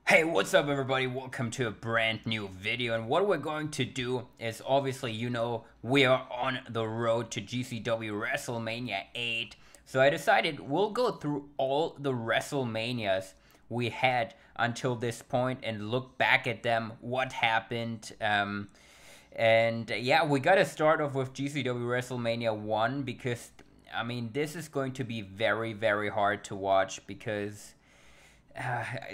Hey, what's up everybody? Welcome to a brand new video, and what we're going to do is, obviously, we are on the road to GCW WrestleMania 8. So I decided we'll go through all the WrestleManias we had until this point and look back at them, what happened. And yeah, we gotta start off with GCW WrestleMania 1 because, I mean, this is going to be very, very hard to watch because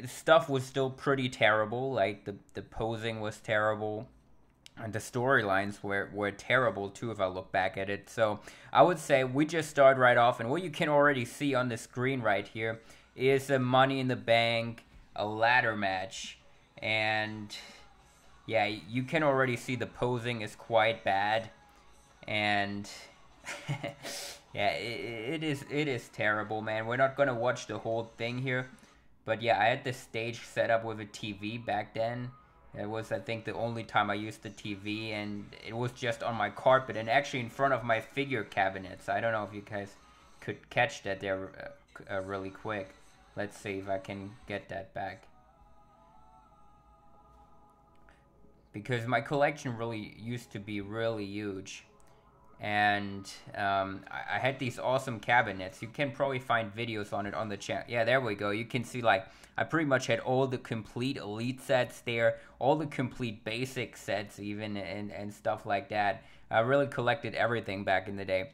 stuff was still pretty terrible. Like the posing was terrible, and the storylines were terrible too. If I look back at it, so I would say we just start right off, and what you can already see on the screen right here is a Money in the Bank, a ladder match, and yeah, you can already see the posing is quite bad, and yeah, it is terrible, man. We're not gonna watch the whole thing here. But yeah, I had this stage set up with a TV back then. It was, I think, the only time I used the TV, and it was just on my carpet and actually in front of my figure cabinets. I don't know if you guys could catch that there really quick. Let's see if I can get that back. Because my collection really used to be really huge. And I had these awesome cabinets. You can probably find videos on it on the channel. Yeah, there we go. You can see, like, I pretty much had all the complete elite sets there, all the complete basic sets even, and stuff like that. I really collected everything back in the day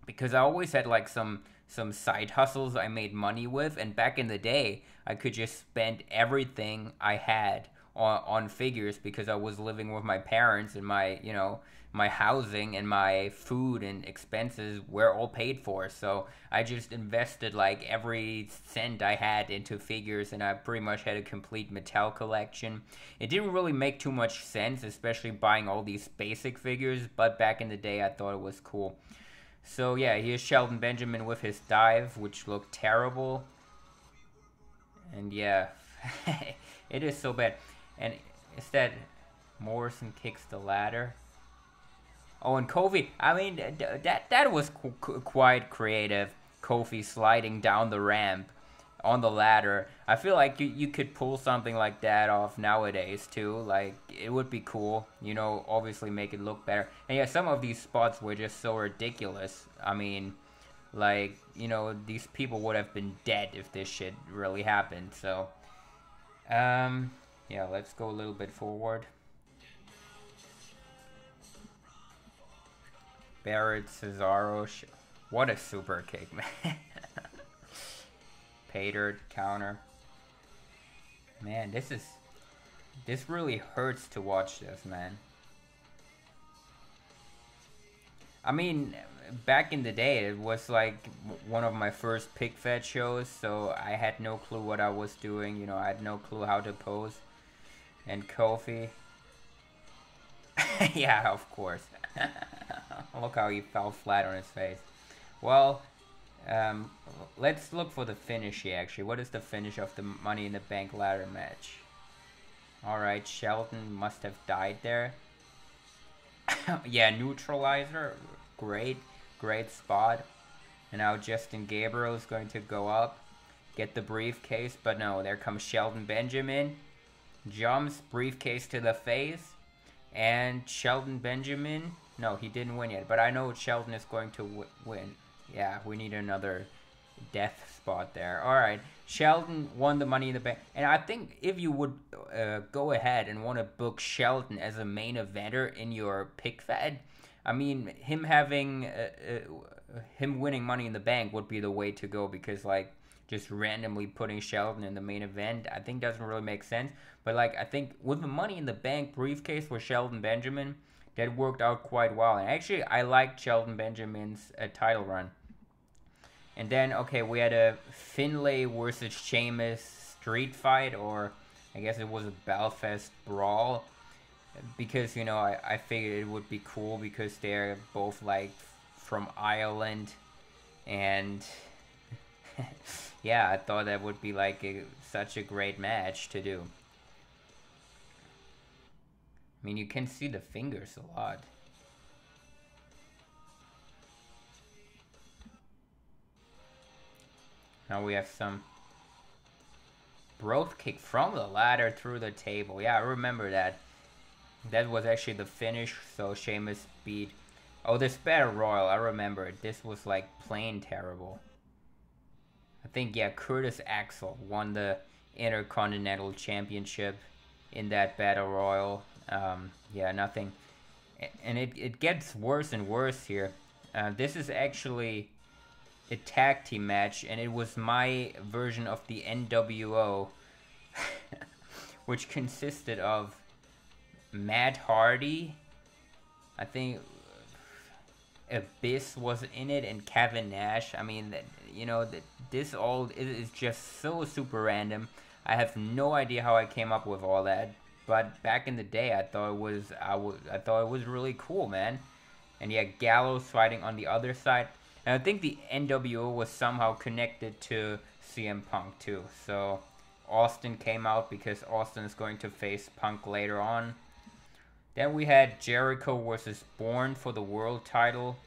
because I always had like some side hustles I made money with, and back in the day I could just spend everything I had on figures because I was living with my parents, and my housing and my food and expenses were all paid for. So I just invested like every cent I had into figures, and I pretty much had a complete Mattel collection. It didn't really make too much sense, especially buying all these basic figures, but back in the day I thought it was cool. So yeah, here's Shelton Benjamin with his dive, which looked terrible. And yeah, it is so bad. And instead, Morrison kicks the ladder. Oh, and Kofi, I mean, that was quite creative. Kofi sliding down the ramp on the ladder. I feel like you could pull something like that off nowadays too. Like, it would be cool, obviously make it look better. And yeah, some of these spots were just so ridiculous. I mean, like, these people would have been dead if this shit really happened. So, yeah, let's go a little bit forward. Barrett, Cesaro, what a super kick, man. Pater, counter. Man, this really hurts to watch this, man. I mean, back in the day, it was like one of my first Pic Fed shows, so I had no clue what I was doing, I had no clue how to pose. And Kofi. Yeah, of course. Look how he fell flat on his face. Well, let's look for the finish here, actually. What is the finish of the Money in the Bank ladder match? Alright, Shelton must have died there. Yeah, neutralizer. Great spot. And now Justin Gabriel is going to go up, get the briefcase, but no, there comes Shelton Benjamin. Jumps, briefcase to the face. And Shelton Benjamin, no, he didn't win yet, but I know Shelton is going to win. Yeah, we need another death spot there. Alright, Shelton won the Money in the Bank. And I think if you would go ahead and want to book Shelton as a main eventer in your Pic Fed, I mean, him winning Money in the Bank would be the way to go, because, like, just randomly putting Shelton in the main event, I think doesn't really make sense. But, like, I think with the Money in the Bank briefcase for Shelton Benjamin, that worked out quite well. And actually, I liked Shelton Benjamin's title run. And then, okay, we had a Finlay versus Sheamus street fight, or I guess it was a Belfast brawl. Because, I figured it would be cool because they're both, like, from Ireland. And yeah, I thought that would be like such a great match to do. I mean, you can see the fingers a lot. Now we have some Broth kick from the ladder through the table. Yeah, I remember that. That was actually the finish, so Sheamus beat... Oh, this Battle Royal, I remember it. This was, like, plain terrible. I think, yeah, Curtis Axel won the Intercontinental Championship in that Battle Royal. Yeah, nothing. And it gets worse and worse here. This is actually a tag team match, and it was my version of the NWO, which consisted of Matt Hardy, I think Abyss was in it, and Kevin Nash. I mean, this all is just so super random. I have no idea how I came up with all that, but back in the day, I thought it was really cool, man. And yeah, Gallows fighting on the other side, and I think the NWO was somehow connected to CM Punk too. So Austin came out because Austin is going to face Punk later on. Then we had Jericho versus Bourne for the world title.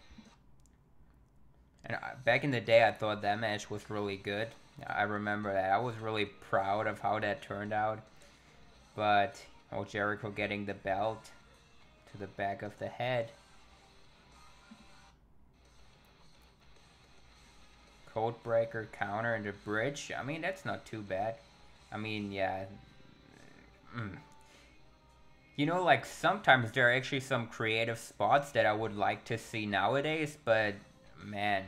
And back in the day, I thought that match was really good. I remember that. I was really proud of how that turned out. But, Jericho getting the belt to the back of the head. Codebreaker counter in the bridge. I mean, that's not too bad. I mean, yeah. You know, like, sometimes there are actually some creative spots that I would like to see nowadays, but, man,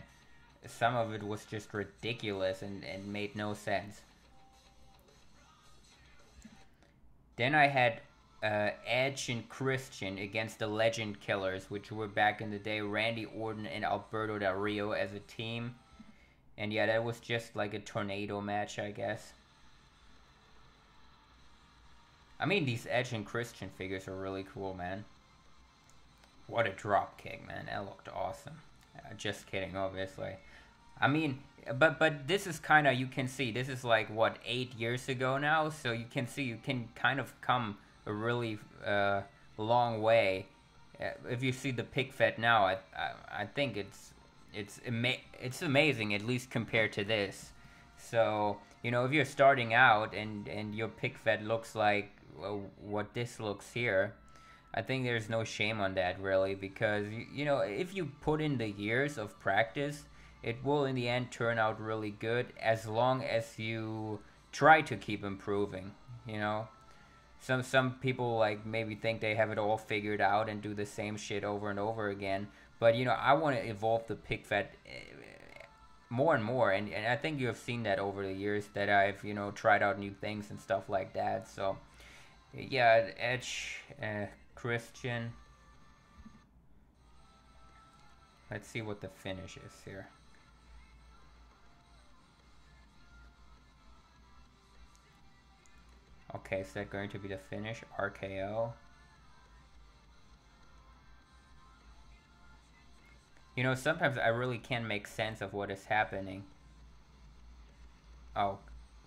some of it was just ridiculous and made no sense. Then I had Edge and Christian against the Legend Killers, which were back in the day Randy Orton and Alberto Del Rio as a team. And yeah, that was just like a tornado match, I guess. I mean, these Edge and Christian figures are really cool, man. What a drop kick, man. That looked awesome. Just kidding, obviously. I mean, but this is kind of, you can see, this is like, what, 8 years ago now? So you can see, you can kind of come a really long way. If you see the Pic Fed now, I think it's amazing, at least compared to this. So, you know, if you're starting out and your Pic Fed looks like what this looks here, I think there's no shame on that, really, because, you know, if you put in the years of practice, it will in the end turn out really good as long as you try to keep improving, you know. Some people, like, maybe think they have it all figured out and do the same shit over and over again, but, you know, I want to evolve the Pic Fed more and more, and I think you have seen that over the years, that I've, you know, tried out new things and stuff like that. So yeah, Edge, Christian. Let's see what the finish is here. Okay, is that going to be the finish? RKO. You know, sometimes I really can't make sense of what is happening. Oh,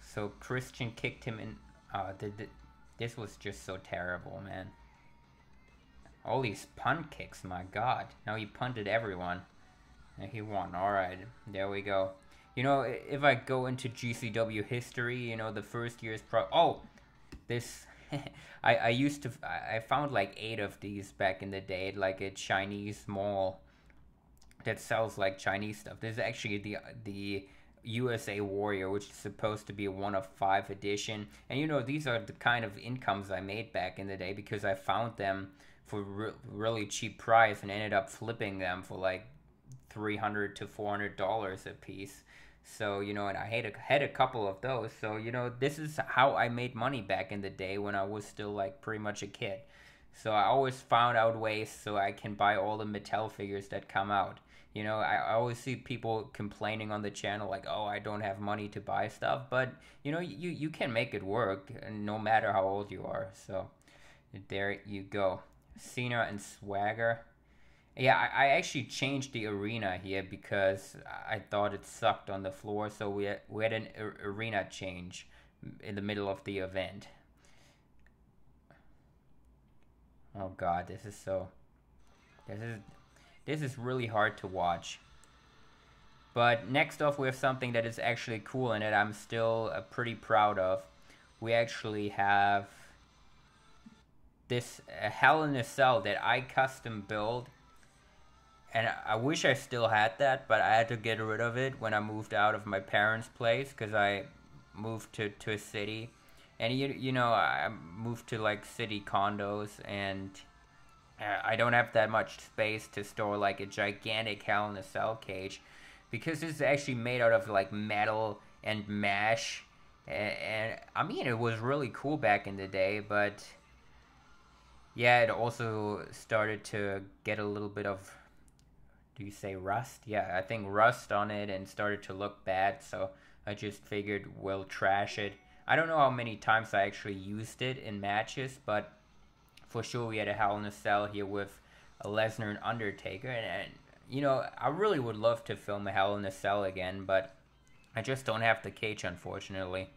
so Christian kicked him in. This was just so terrible, man. All these punt kicks, my god. Now he punted everyone. And he won. Alright, there we go. You know, if I go into GCW history, you know, the first year's this... I found like 8 of these back in the day at like a Chinese mall that sells like Chinese stuff. This is actually the USA Warrior, which is supposed to be a 1 of 5 edition. And you know, these are the kind of incomes I made back in the day because I found them for really cheap price and ended up flipping them for like $300 to $400 a piece. So, you know, and I had a couple of those. So, you know, this is how I made money back in the day when I was still like pretty much a kid. So I always found out ways so I can buy all the Mattel figures that come out. You know, I always see people complaining on the channel like, oh, I don't have money to buy stuff. But, you know, you can make it work no matter how old you are. So there you go. Cena and Swagger. Yeah, I actually changed the arena here because I thought it sucked on the floor. So we had an arena change in the middle of the event. Oh, God, this is really hard to watch. But next off, we have something that is actually cool and that I'm still pretty proud of. we actually have this Hell in a Cell that I custom built. And I wish I still had that, but I had to get rid of it when I moved out of my parents' place because I moved to a city. And you know, I moved to like city condos, and I don't have that much space to store like a gigantic Hell in a Cell cage, because this is actually made out of like metal and mesh. And I mean, it was really cool back in the day, but yeah, it also started to get a little bit of, do you say rust? Yeah, I think rust on it, and started to look bad, so I just figured we'll trash it. I don't know how many times I actually used it in matches, but for sure we had a Hell in a Cell here with a Lesnar and Undertaker, and you know, I really would love to film a Hell in a Cell again, but I just don't have the cage, unfortunately.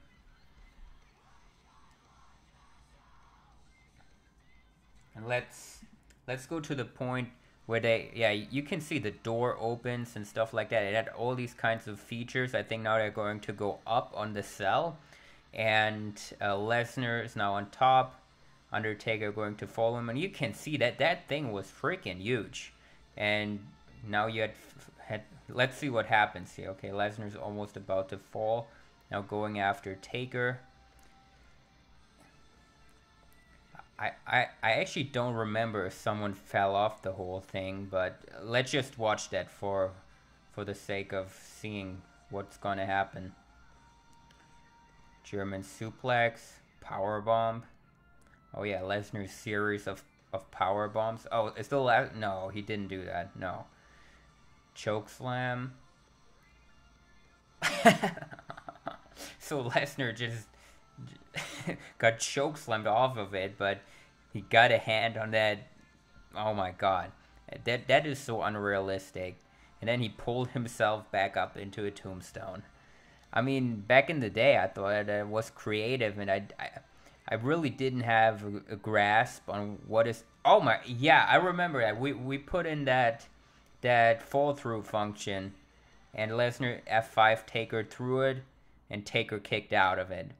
And let's go to the point where yeah, you can see the door opens and stuff like that. It had all these kinds of features. I think now they're going to go up on the cell, and Lesnar is now on top. Undertaker going to follow him, and you can see that that thing was freaking huge. And now you had let's see what happens here. Okay, Lesnar's almost about to fall. Now going after Taker. I actually don't remember if someone fell off the whole thing, but let's just watch that for the sake of seeing what's gonna happen. German suplex, powerbomb. Oh yeah, Lesnar's series of power bombs. Oh, it's the last. No, he didn't do that. No. Choke slam. So Lesnar just got choke slammed off of it, but he got a hand on that. Oh my god, that is so unrealistic. And then he pulled himself back up into a tombstone. I mean, back in the day, I thought it was creative, and I really didn't have a grasp on what is. Oh my, yeah, I remember that we put in that fall through function, and Lesnar F5 Taker through it, and Taker kicked out of it.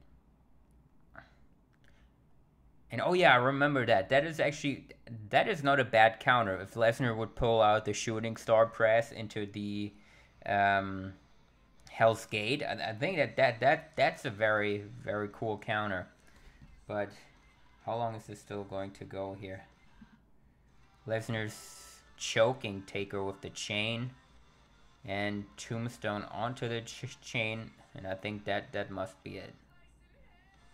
And oh yeah, I remember that. That is not a bad counter. If Lesnar would pull out the shooting star press into the Hell's Gate, I think that's a very, very cool counter. But how long is this still going to go here? Lesnar's choking Taker with the chain, and tombstone onto the chain, and I think that must be it.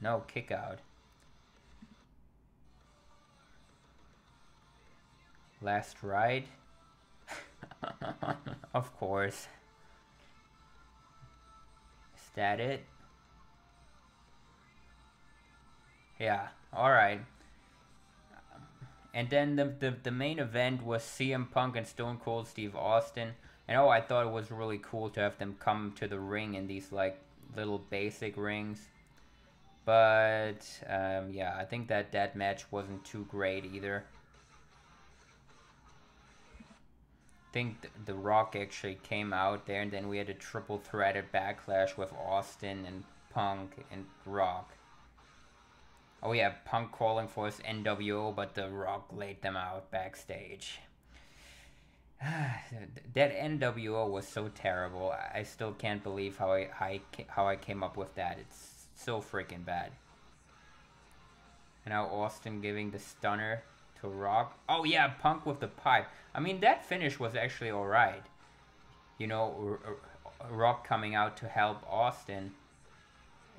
No, kick out. Last ride. Of course. Is that it? Yeah, alright. And then the main event was CM Punk and Stone Cold Steve Austin. And oh, I thought it was really cool to have them come to the ring in these like little basic rings. But yeah, I think that match wasn't too great either. I think the Rock actually came out there, and then we had a triple threaded backlash with Austin and Punk and Rock. Oh yeah, Punk calling for his NWO, but the Rock laid them out backstage. That NWO was so terrible. I still can't believe how I came up with that. It's so freaking bad. And now Austin giving the stunner to Rock. Oh yeah, Punk with the pipe. I mean, that finish was actually alright. You know, Rock coming out to help Austin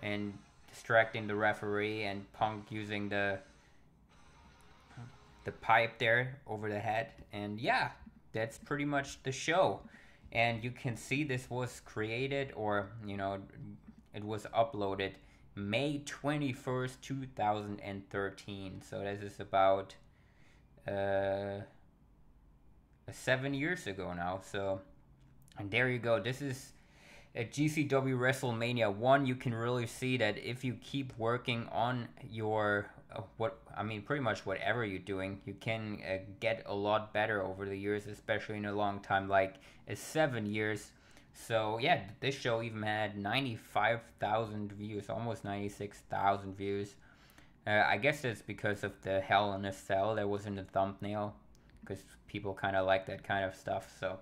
and distracting the referee, and Punk using the pipe there over the head. And yeah, that's pretty much the show. And you can see this was created, or you know, it was uploaded May 21st 2013. So this is about 7 years ago now. So, and there you go. This is at GCW WrestleMania 1. You can really see that if you keep working on your pretty much whatever you're doing, you can get a lot better over the years, especially in a long time like 7 years. So yeah, this show even had 95,000 views, almost 96,000 views. I guess it's because of the Hell in a Cell that was in the thumbnail, because people kind of like that kind of stuff. So,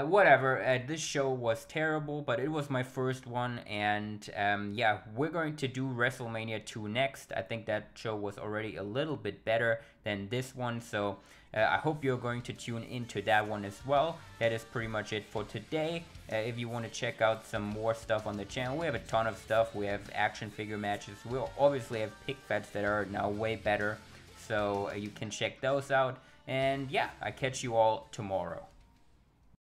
whatever. This show was terrible, but it was my first one, and yeah, we're going to do WrestleMania 2 next. I think that show was already a little bit better than this one, so I hope you're going to tune into that one as well. That is pretty much it for today. If you want to check out some more stuff on the channel, we have a ton of stuff. We have action figure matches. We'll obviously have pic feds that are now way better, so you can check those out. And yeah, I catch you all tomorrow.